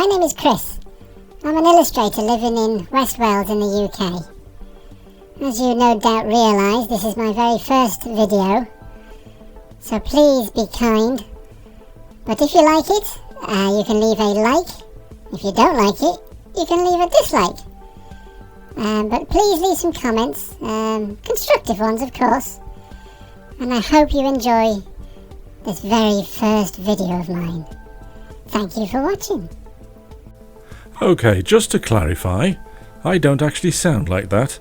my name is Chris. I'm an illustrator living in West Wales in the UK. As you no doubt realise, this is my very first video, so please be kind. But if you like it, you can leave a like. If you don't like it, you can leave a dislike. But please leave some comments, constructive ones of course. And I hope you enjoy this very first video of mine. Thank you for watching. Okay, just to clarify, I don't actually sound like that.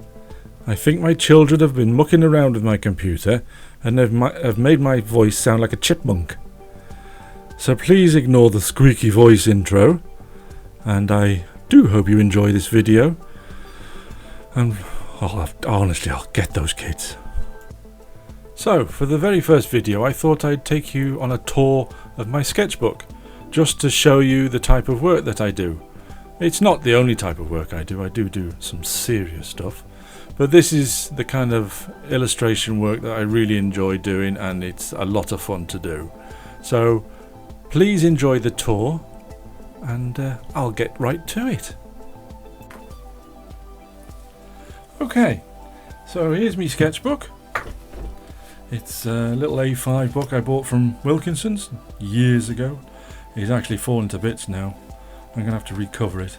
I think my children have been mucking around with my computer and have made my voice sound like a chipmunk. So please ignore the squeaky voice intro, and I do hope you enjoy this video. And honestly, I'll get those kids. So, for the very first video, I thought I'd take you on a tour of my sketchbook, just to show you the type of work that I do. It's not the only type of work I do some serious stuff, but this is the kind of illustration work that I really enjoy doing, and it's a lot of fun to do. So please enjoy the tour, and I'll get right to it. Okay, so here's my sketchbook. It's a little A5 book I bought from Wilkinson's years ago. It's actually fallen to bits now. I'm going to have to recover it.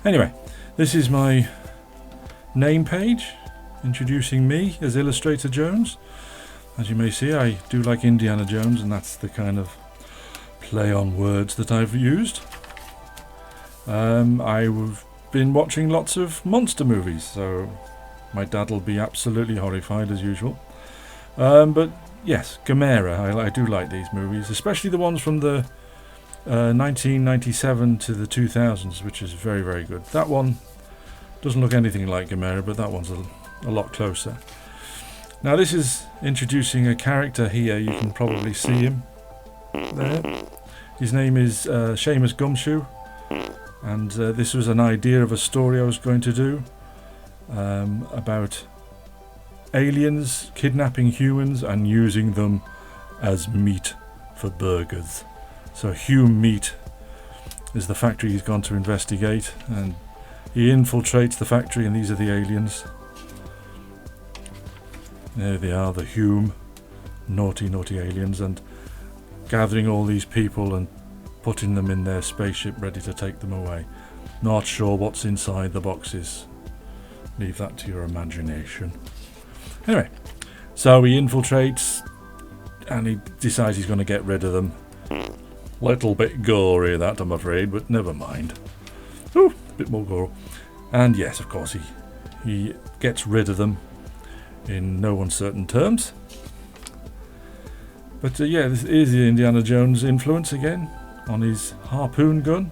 Anyway, this is my name page introducing me as Illustrator Jones. As you may see, I do like Indiana Jones, and that's the kind of play on words that I've used. I've been watching lots of monster movies, so my dad will be absolutely horrified as usual. But yes, Gamera, I do like these movies, especially the ones from the 1997 to the 2000s, which is very, very good. That one doesn't look anything like Gamera, but that one's a lot closer. Now this is introducing a character here. You can probably see him there. His name is Seamus Gumshoe, and this was an idea of a story I was going to do about aliens kidnapping humans and using them as meat for burgers. So Hume Meat is the factory he's gone to investigate, and he infiltrates the factory, and these are the aliens. There they are, the Hume, naughty aliens, and gathering all these people and putting them in their spaceship ready to take them away. Not sure what's inside the boxes. Leave that to your imagination. Anyway, so he infiltrates and he decides he's going to get rid of them. Little bit gory that, I'm afraid, but never mind. Ooh, a bit more gore. And yes, of course, he gets rid of them in no uncertain terms. But yeah, this is the Indiana Jones influence again on his harpoon gun.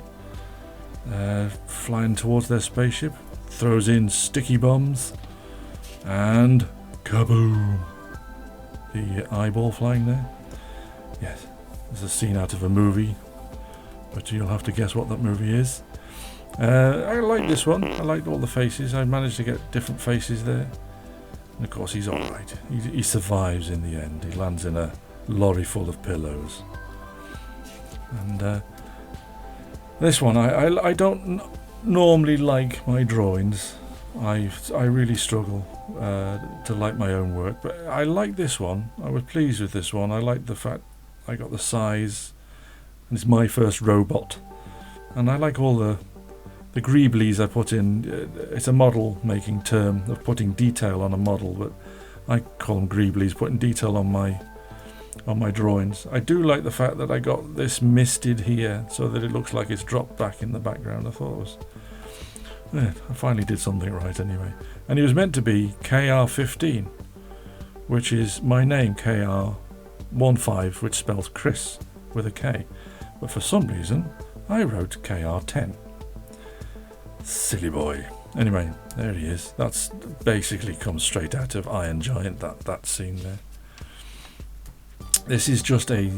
Flying towards their spaceship, throws in sticky bombs, and kaboom! The eyeball flying there. Yes. It's a scene out of a movie, but you'll have to guess what that movie is. I like this one. I like all the faces. I managed to get different faces there. And of course he's alright. He survives in the end. He lands in a lorry full of pillows. And this one, I don't normally like my drawings. I really struggle to like my own work, but I like this one. I was pleased with this one. I like the fact I got the size, and it's my first robot, and I like all the greeblies I put in. It's a model making term of putting detail on a model, but I call them greeblies, putting detail on my drawings. I do like the fact that I got this misted here so that it looks like it's dropped back in the background. I thought it was, yeah, I finally did something right anyway. And it was meant to be KR15, which is my name, KR15, which spells Chris with a K, but for some reason I wrote KR10. Silly boy. Anyway, there he is. That's basically comes straight out of Iron Giant, that scene there. This is just a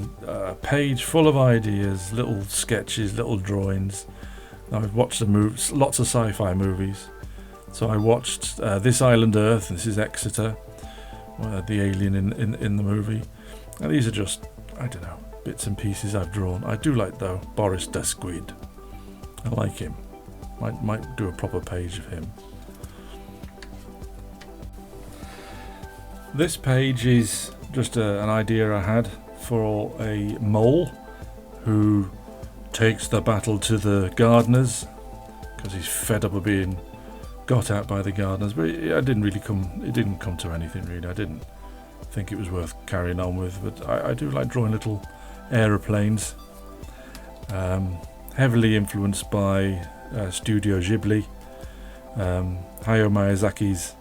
page full of ideas, little sketches, little drawings. I've watched lots of sci-fi movies. So I watched This Island Earth. This is Exeter, the alien in the movie. And these are just, I don't know, bits and pieces I've drawn. I do like, though, Boris the Squid. I like him. Might do a proper page of him. This page is just an idea I had for a mole who takes the battle to the gardeners because he's fed up of being got at by the gardeners. But it didn't come to anything really. I didn't think it was worth carrying on with. But I do like drawing little aeroplanes. Heavily influenced by Studio Ghibli. Hayao Miyazaki's.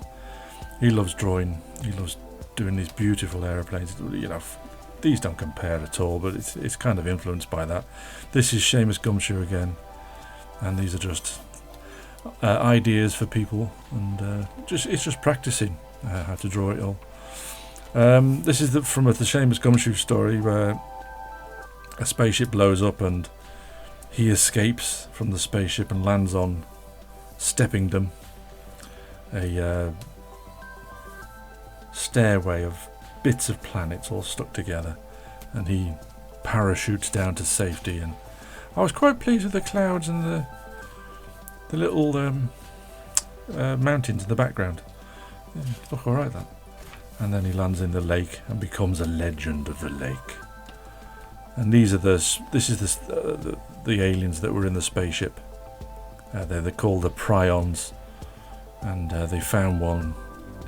He loves drawing. He loves doing these beautiful aeroplanes. You know, these don't compare at all, but it's kind of influenced by that. This is Seamus Gumshoe again, and these are just ideas for people, and it's just practicing how to draw it all. This is from the Seamus Gumshoe story where a spaceship blows up and he escapes from the spaceship and lands on Steppingdom, a stairway of bits of planets all stuck together, and he parachutes down to safety. And I was quite pleased with the clouds and the little mountains in the background. Yeah, look alright, that. And then he lands in the lake and becomes a legend of the lake. And this is the aliens that were in the spaceship. They're called the Prions, and they found one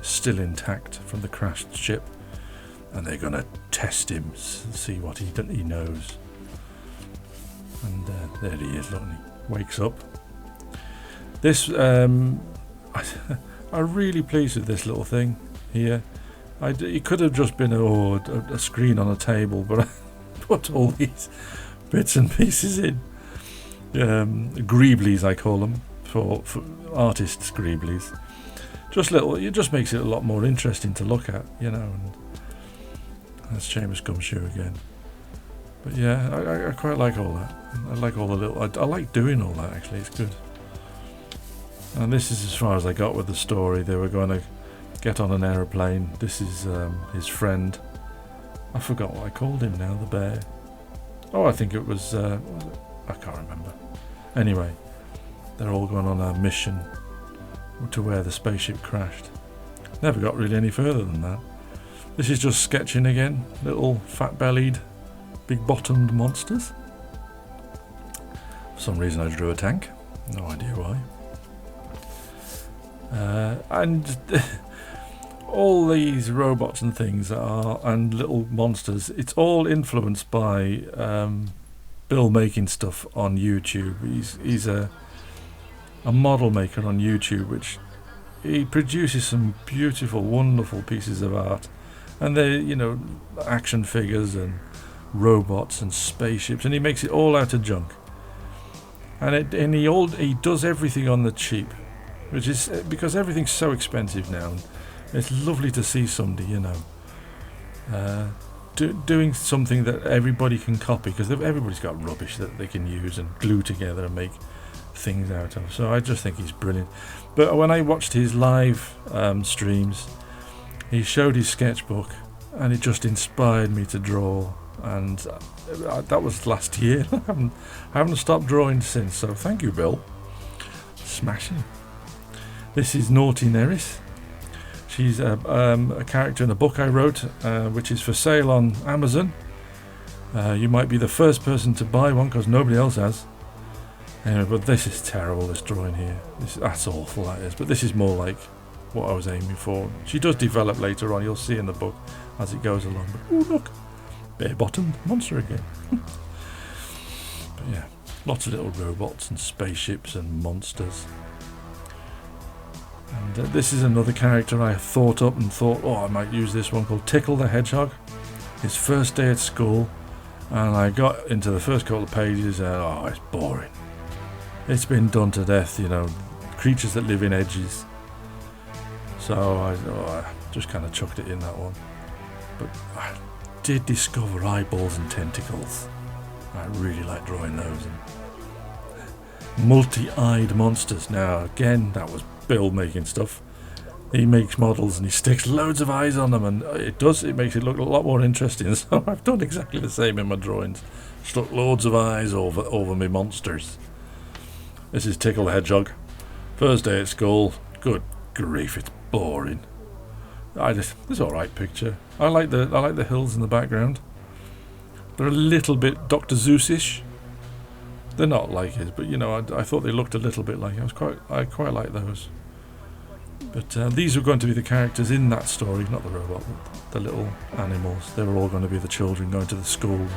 still intact from the crashed ship, and they're gonna test him, see what he knows. And there he is. Look, and he wakes up. This I'm really pleased with this little thing here. It could have just been a screen on a table, but I put all these bits and pieces in. Greeblies, I call them, for artists' greeblies. It just makes it a lot more interesting to look at, you know. And that's Seamus Gumshoe again. But yeah, I quite like all that. I like all the little. I like doing all that, actually. It's good. And this is as far as I got with the story. They were going to get on an aeroplane. This is his friend. I forgot what I called him now. The bear. Oh, I think it was. I can't remember. Anyway, they're all going on a mission to where the spaceship crashed. Never got really any further than that. This is just sketching again. Little fat-bellied, big-bottomed monsters. For some reason I drew a tank. No idea why. And all these robots and things and little monsters, it's all influenced by Bill making stuff on YouTube. He's a model maker on YouTube, which he produces some beautiful, wonderful pieces of art, and they're, you know, action figures and robots and spaceships, and he makes it all out of junk. And he does everything on the cheap, which is because everything's so expensive now. And it's lovely to see somebody, you know, doing something that everybody can copy, because everybody's got rubbish that they can use and glue together and make things out of. So I just think he's brilliant. But when I watched his live streams, he showed his sketchbook, and it just inspired me to draw. And that was last year. I haven't stopped drawing since. So thank you, Bill. Smashing. This is Naughty Neris. She's a character in a book I wrote, which is for sale on Amazon. You might be the first person to buy one because nobody else has. Anyway, but this is terrible, this drawing here. That's awful, that is. But this is more like what I was aiming for. She does develop later on. You'll see in the book as it goes along. But oh, look, bare-bottomed monster again. But yeah, lots of little robots and spaceships and monsters. And this is another character I thought up and thought, oh, I might use this one, called Tickle the Hedgehog. His first day at school, and I got into the first couple of pages and oh, it's boring. It's been done to death, you know, creatures that live in edges. So I just kind of chucked it in, that one. But I did discover eyeballs and tentacles. I really like drawing those. And multi-eyed monsters. Now again, that was Bill making stuff. He makes models and he sticks loads of eyes on them, and it makes it look a lot more interesting. So I've done exactly the same in my drawings. Stuck loads of eyes over my monsters. This is Tickle the Hedgehog. First day at school. Good grief, it's boring. It's an alright picture. I like the hills in the background. They're a little bit Dr. Seuss-ish. They're not like his, but you know, I thought they looked a little bit like him. I quite like those. But these were going to be the characters in that story, not the robot, but the little animals. They were all going to be the children going to the school.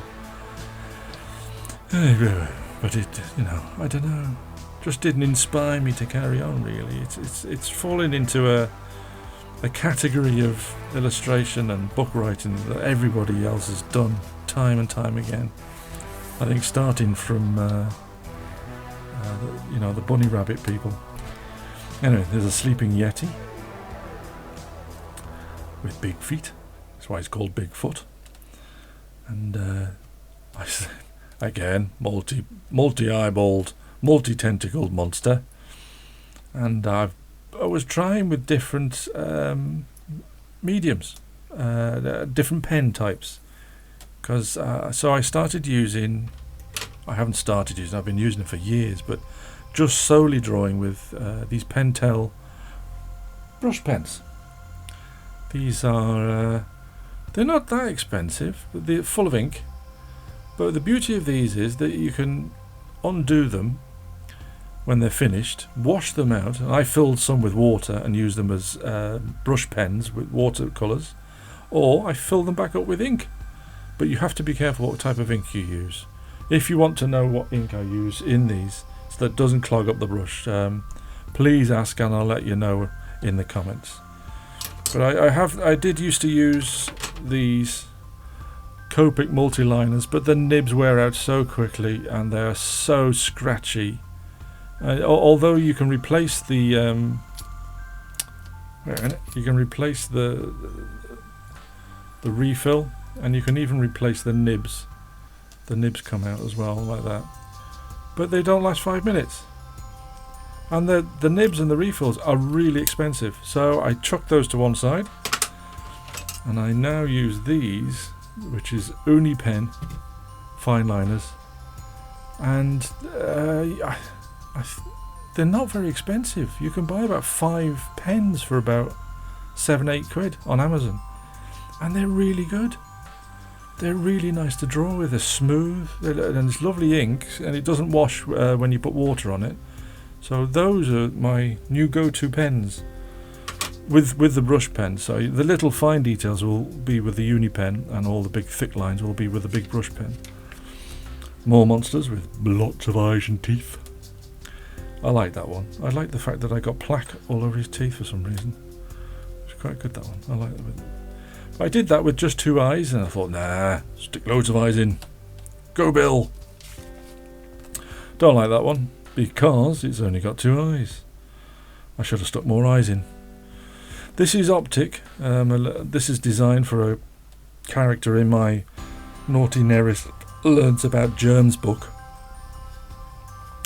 But it, you know, I don't know, just didn't inspire me to carry on. Really, it's fallen into a category of illustration and book writing that everybody else has done time and time again. I think starting from the bunny rabbit people. Anyway, there's a sleeping yeti with big feet. That's why it's called Bigfoot. And I said again, multi-eyeballed, multi-tentacled monster. And I was trying with different mediums, different pen types. Because so I started using. I've been using it for years, but just solely drawing with these Pentel brush pens. These are they're not that expensive, but they're full of ink. But the beauty of these is that you can undo them when they're finished, wash them out. And I filled some with water and used them as brush pens with watercolours, or I fill them back up with ink. But you have to be careful what type of ink you use. If you want to know what ink I use in these, so that it doesn't clog up the brush, please ask and I'll let you know in the comments. But I did used to use these Copic multi-liners, but the nibs wear out so quickly and they are so scratchy. Although you can replace the refill. And you can even replace the nibs. The nibs come out as well, like that. But they don't last 5 minutes. And the nibs and the refills are really expensive. So I chucked those to one side. And I now use these, which is Uni Pen fine liners. And they're not very expensive. You can buy about 5 pens for about 7-8 quid on Amazon. And they're really good. They're really nice to draw with. They're smooth, and it's lovely ink, and it doesn't wash when you put water on it. So those are my new go-to pens with the brush pen. So the little fine details will be with the Uni Pen, and all the big thick lines will be with the big brush pen. More monsters with lots of eyes and teeth. I like that one. I like the fact that I got plaque all over his teeth for some reason. It's quite good, that one. I like that. I did that with just 2 eyes, and I thought, nah, stick loads of eyes in. Go, Bill. Don't like that one because it's only got 2 eyes. I should have stuck more eyes in. This is Optic. This is designed for a character in my Naughty Neris Learns About Germs book.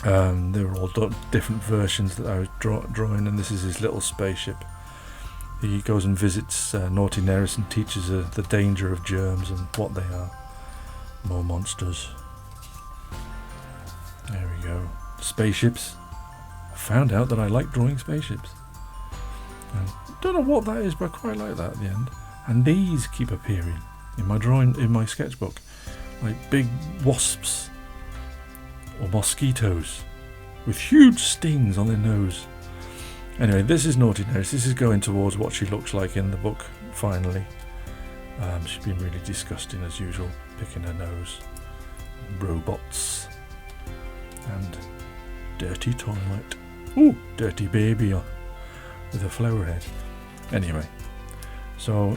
They were all different versions that I was drawing, and this is his little spaceship. He goes and visits Naughty Neris and teaches her the danger of germs and what they are. More monsters. There we go. Spaceships. I found out that I like drawing spaceships. I don't know what that is, but I quite like that at the end. And these keep appearing in my sketchbook, like big wasps or mosquitoes with huge stings on their nose. Anyway, this is Naughty Neris. This is going towards what she looks like in the book, finally. She's been really disgusting as usual, picking her nose. Robots. And dirty toilet. Ooh, dirty baby with a flower head. Anyway, so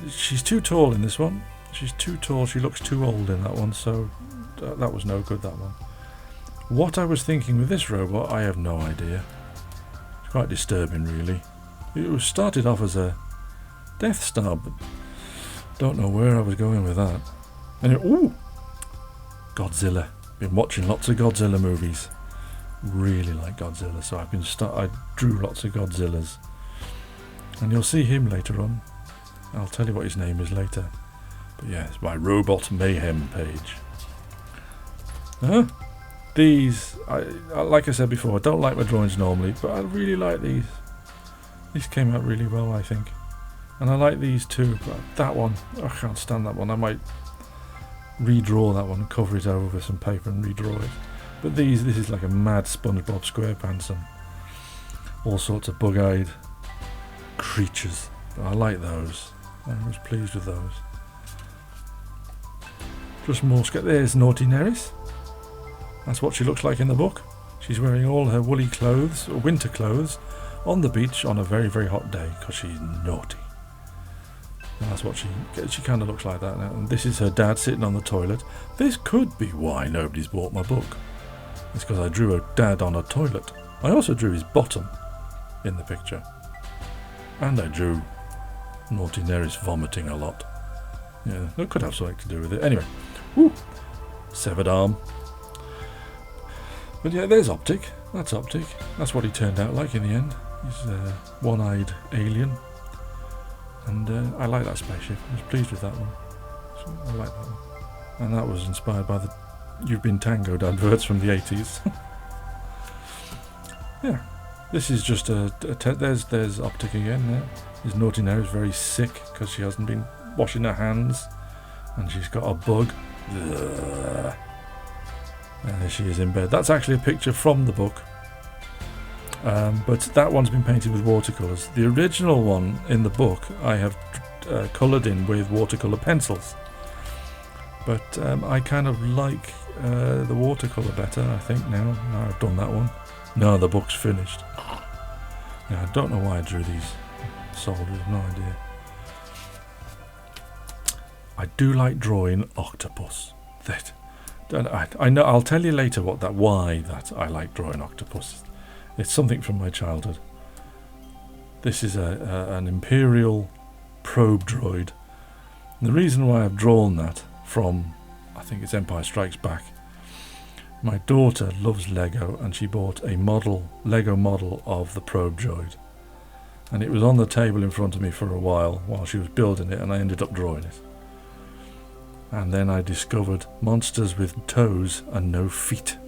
she's too tall in this one. She's too tall. She looks too old in that one, so that was no good, that one. What I was thinking with this robot, I have no idea. Quite disturbing, really. It was started off as a Death Star, but don't know where I was going with that. Anyway, ooh, Godzilla. Been watching lots of Godzilla movies. Really like Godzilla, so I drew lots of Godzillas, and you'll see him later on. I'll tell you what his name is later. But yeah, it's my Robot Mayhem page. These like I said before, I don't like my drawings normally, but I really like these. These came out really well, I think. And I like these too, but that one, I can't stand that one. I might redraw that one and cover it over with some paper and redraw it. But this is like a mad SpongeBob SquarePants and all sorts of bug-eyed creatures. But I like those. I was pleased with those. Just more there's Naughty Neris. That's what she looks like in the book. She's wearing all her woolly clothes, or winter clothes, on the beach on a very, very hot day because she's naughty. And that's what she kind of looks like that now. And this is her dad sitting on the toilet. This could be why nobody's bought my book. It's because I drew a dad on a toilet. I also drew his bottom in the picture. And I drew Naughty Neris vomiting a lot. Yeah, that could have something to do with it. Anyway, whoo, severed arm. But yeah, there's Optic. That's Optic. That's what he turned out like in the end. He's a one-eyed alien. And I like that spaceship. I was pleased with that one. So I like that one. And that was inspired by the You've Been Tangoed adverts from the 80s. Yeah. This is just there's Optic again now. His Naughty Neris is very sick because she hasn't been washing her hands. And she's got a bug. Ugh. And there she is in bed. That's actually a picture from the book. But that one's been painted with watercolours. The original one in the book I have coloured in with watercolour pencils. But I kind of like the watercolour better, I think, now I've done that one. No, the book's finished. Yeah, I don't know why I drew these soldiers, no idea. I do like drawing octopus. I know. I'll tell you later why I like drawing octopus. It's something from my childhood. This is an Imperial probe droid. And the reason why I've drawn that from, I think it's Empire Strikes Back. My daughter loves Lego, and she bought a Lego model of the probe droid. And it was on the table in front of me for a while she was building it, and I ended up drawing it. And then I discovered monsters with toes and no feet.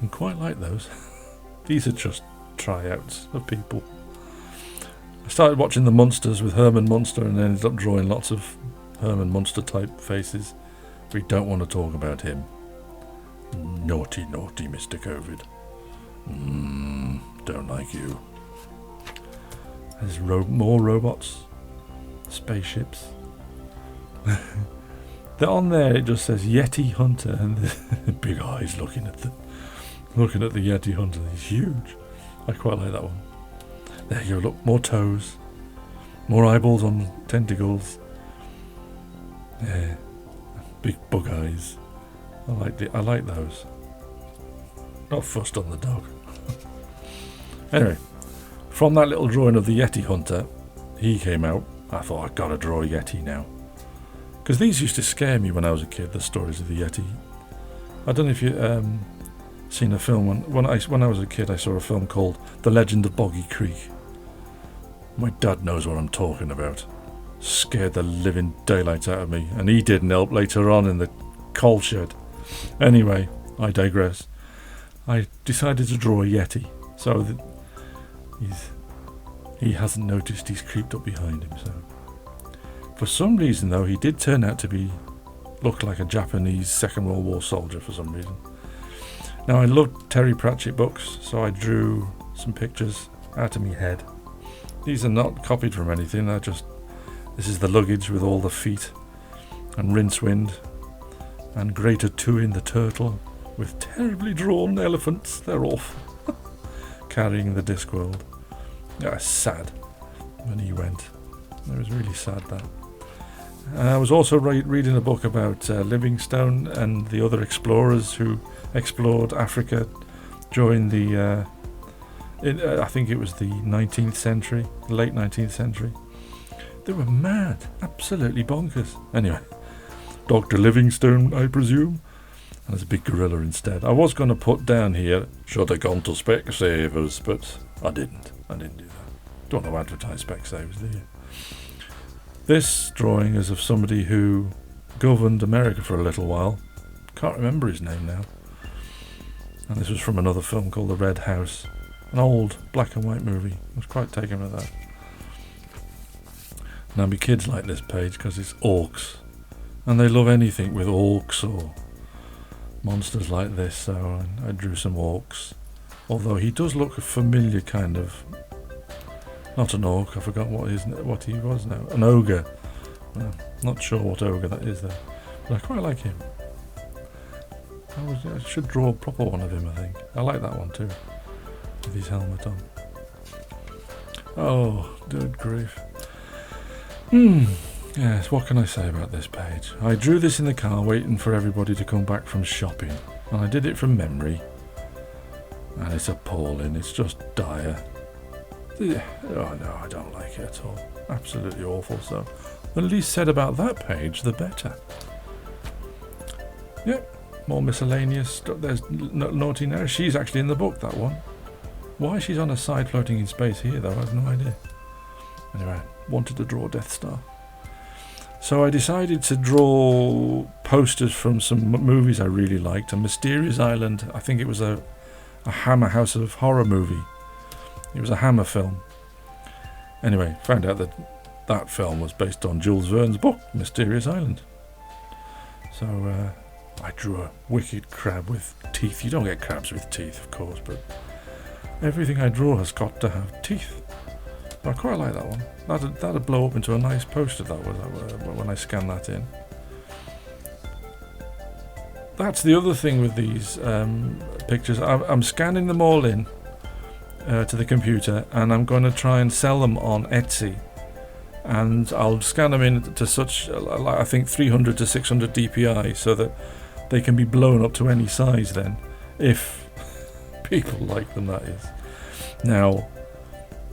And quite like those. These are just tryouts of people. I started watching the Munsters with Herman Munster and ended up drawing lots of Herman Munster type faces. We don't want to talk about him. Naughty, naughty Mr. COVID. Don't like you. There's more robots. Spaceships. They're on there, it just says Yeti Hunter, and the big eyes looking at the Yeti Hunter. He's huge. I quite like that one. There you go, look, more toes, more eyeballs on tentacles. Yeah, big bug eyes. I like those. Not fussed on the dog. Anyway, from that little drawing of the Yeti Hunter, he came out. I thought, I've got to draw a Yeti now. Because these used to scare me when I was a kid, the stories of the Yeti. I don't know if you've seen a film. When I was a kid, I saw a film called The Legend of Boggy Creek. My dad knows what I'm talking about. Scared the living daylights out of me. And he didn't help later on in the coal shed. Anyway, I digress. I decided to draw a Yeti. So that he hasn't noticed he's creeped up behind him. So. For some reason, though, he did turn out to look like a Japanese Second World War soldier for some reason. Now, I loved Terry Pratchett books, so I drew some pictures out of my head. These are not copied from anything. This is the luggage with all the feet, and Rincewind, and Greater Tuin the turtle, with terribly drawn elephants. They're awful. Carrying the Discworld. Yeah, sad when he went. It was really sad, that. I was also reading a book about Livingstone and the other explorers who explored Africa during the, I think it was the 19th century, late 19th century. They were mad, absolutely bonkers. Anyway, Dr. Livingstone, I presume. And there's a big gorilla instead. I was going to put down here, should have gone to Specsavers, but I didn't do that. Don't want to advertise Specsavers, do you? This drawing is of somebody who governed America for a little while. Can't remember his name now. And this was from another film called The Red House. An old black and white movie. I was quite taken with that. Now my kids like this page because it's orcs. And they love anything with orcs or monsters like this, so I drew some orcs. Although he does look a familiar kind of... Not an orc, I forgot what he was now. An ogre. Not sure what ogre that is there. But I quite like him. I should draw a proper one of him, I think. I like that one too. With his helmet on. Oh, good grief. Yes, what can I say about this page? I drew this in the car waiting for everybody to come back from shopping. And I did it from memory. And it's appalling, it's just dire. Oh no, I don't like it at all. Absolutely awful, so the least said about that page, the better. Yep, more miscellaneous stuff. There's Naughty Now. She's actually in the book, that one. Why she's on a side floating in space here, though, I have no idea. Anyway, wanted to draw Death Star. So I decided to draw posters from some movies I really liked. A Mysterious Island, I think it was a Hammer House of Horror movie. It was a Hammer film. Anyway, found out that that film was based on Jules Verne's book, Mysterious Island. So I drew a wicked crab with teeth. You don't get crabs with teeth, of course, but everything I draw has got to have teeth. I quite like that one. That'd blow up into a nice poster, that was when I scan that in. That's the other thing with these pictures. I'm scanning them all in to the computer, and I'm going to try and sell them on Etsy. And I'll scan them in to such, I think, 300 to 600 dpi, so that they can be blown up to any size then, if people like them, that is. Now,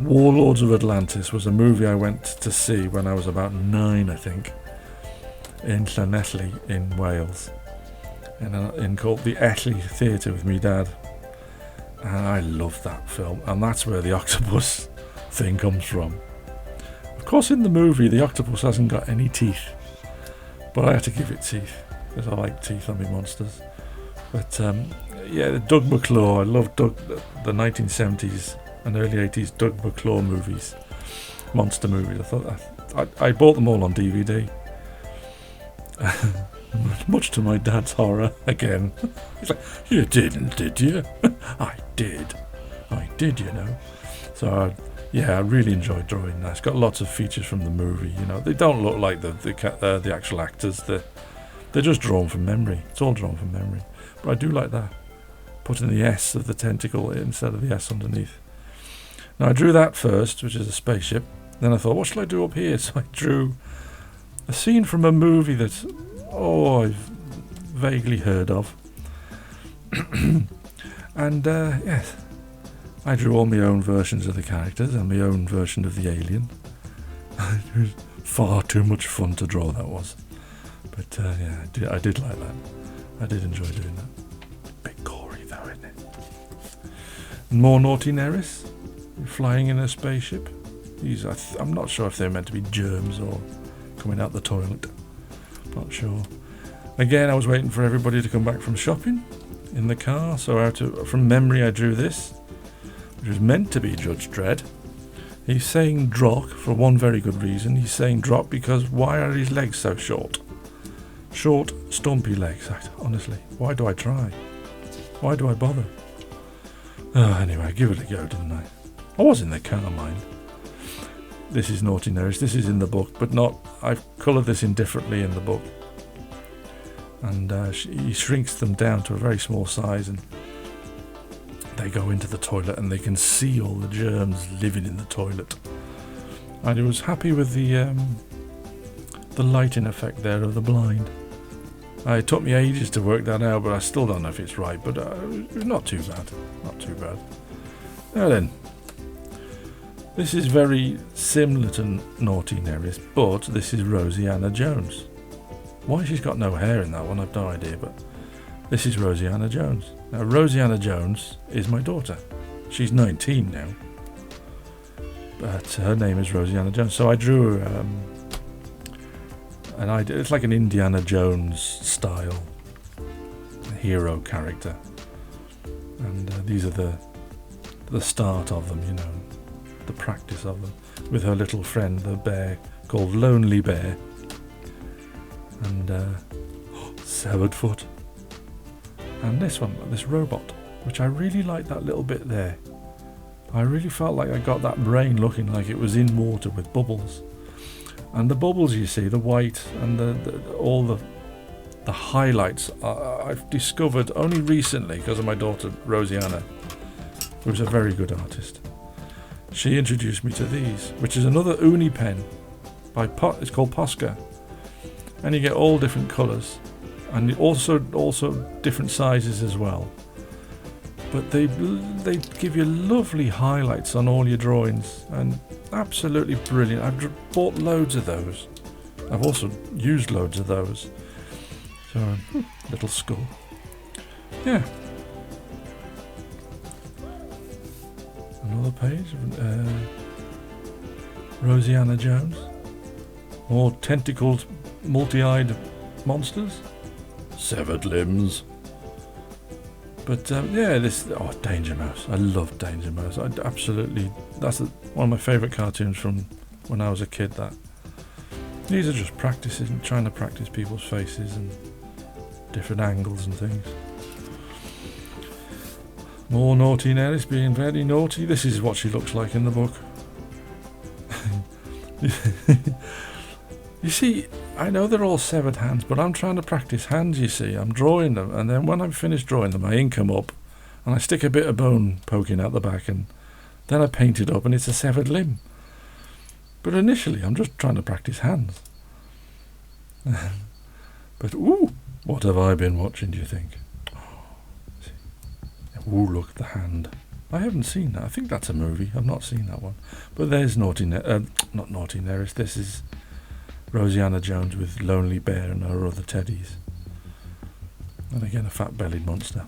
Warlords of Atlantis was a movie I went to see when I was about 9, I think, in Llanelli in Wales, in called the Etley Theatre with me dad. And I loved that film, and that's where the octopus thing comes from. Of course, in the movie, the octopus hasn't got any teeth, but I had to give it teeth, because I like teeth on my monsters. But yeah, Doug McClure, I loved the 1970s and early 80s Doug McClure movies, monster movies. I bought them all on DVD. Much to my dad's horror, again. He's like, you didn't, did you? I did, you know. So, yeah, I really enjoyed drawing that. It's got lots of features from the movie, you know. They don't look like the actual actors. They're just drawn from memory. It's all drawn from memory. But I do like that. Putting the S of the tentacle instead of the S underneath. Now, I drew that first, which is a spaceship. Then I thought, what shall I do up here? So I drew a scene from a movie that, I've vaguely heard of. And, yes, I drew all my own versions of the characters and my own version of the alien. It was far too much fun to draw, that was. But, yeah, I did like that. I did enjoy doing that. Bit gory, though, isn't it? And more Naughty Neris. Flying in a spaceship. These, I'm not sure if they're meant to be germs or coming out the toilet. Not sure. Again, I was waiting for everybody to come back from shopping in the car, so from memory I drew this, which was meant to be Judge Dredd. He's saying Drock for one very good reason. He's saying Drock because why are his legs so short? Short, stumpy legs. Honestly, why do I try? Why do I bother? Oh, anyway, I give it a go, didn't I? I was in the car, mind. This is Naughty Neris. This is in the book, but not... I've coloured this in differently in the book. And he shrinks them down to a very small size, and they go into the toilet, and they can see all the germs living in the toilet. And I was happy with the lighting effect there of the blind. It took me ages to work that out, but I still don't know if it's right, but not too bad. Not too bad. Now then. This is very similar to Naughty Neris, but this is Rosianna Jones. Why she's got no hair in that one, I've no idea, but this is Rosianna Jones. Now, Rosianna Jones is my daughter. She's 19 now, but her name is Rosianna Jones. So I drew it's like an Indiana Jones style hero character. And these are the start of them, you know, the practice of them, with her little friend, the bear called Lonely Bear, and Severed Foot, and this one, this robot, which I really like that little bit there. I really felt like I got that brain looking like it was in water with bubbles, and the bubbles, you see, the white and all the highlights I've discovered only recently because of my daughter Rosianna, who's a very good artist. She introduced me to these, which is another uni pen by it's called Posca, and you get all different colours, and also different sizes as well. But they give you lovely highlights on all your drawings, and absolutely brilliant. I've bought loads of those. I've also used loads of those. So, little skull. Yeah. Another page of Rosianna Jones. More tentacled, multi-eyed monsters. Severed limbs. But yeah, Danger Mouse. I love Danger Mouse. That's one of my favourite cartoons from when I was a kid. These are just practices and trying to practice people's faces and different angles and things. More Naughty Nellis being very naughty. This is what she looks like in the book. You see, I know they're all severed hands, but I'm trying to practice hands, you see. I'm drawing them, and then when I'm finished drawing them, I ink them up, and I stick a bit of bone poking out the back, and then I paint it up, and it's a severed limb. But initially, I'm just trying to practice hands. But, ooh, what have I been watching, do you think? Ooh, look at the hand. I haven't seen that. I think that's a movie. I've not seen that one. But there's not Naughty Neris. This is Rosianna Jones with Lonely Bear and her other teddies. And again, a fat-bellied monster.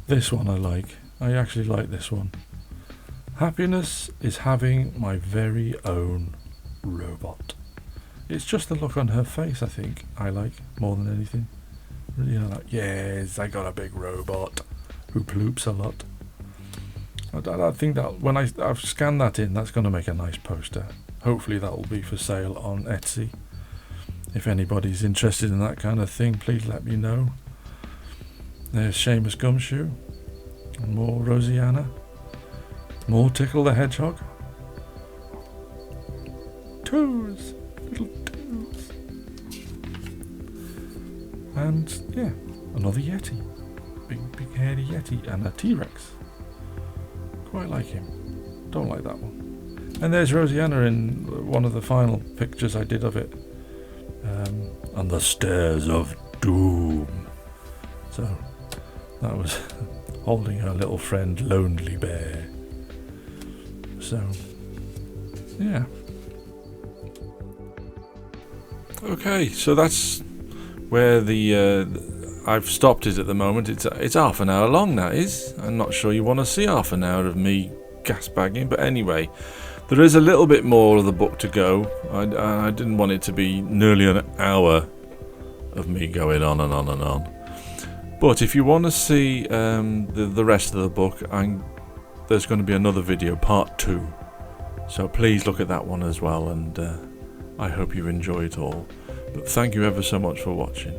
This one I like. I actually like this one. Happiness is having my very own robot. It's just the look on her face, I think, I like more than anything. Really like, yes, I got a big robot who ploops a lot. I think that when I've scanned that in, that's going to make a nice poster. Hopefully that will be for sale on Etsy. If anybody's interested in that kind of thing, please let me know. There's Seamus Gumshoe. And more Rosianna. More Tickle the Hedgehog. Toes. Little toes. And yeah, another Yeti. Big hairy Yeti and a T-Rex. Quite like him. Don't like that one. And there's Rosianna in one of the final pictures I did of it. On the Stairs of Doom. So that was holding her little friend Lonely Bear. So yeah. Okay, so that's where I've stopped it at the moment. It's half an hour long, that is. I'm not sure you want to see half an hour of me gasbagging, but anyway, there is a little bit more of the book to go. I didn't want it to be nearly an hour of me going on and on and on. But if you want to see the rest of the book, there's going to be another video, part 2. So please look at that one as well, and I hope you enjoy it all. But thank you ever so much for watching.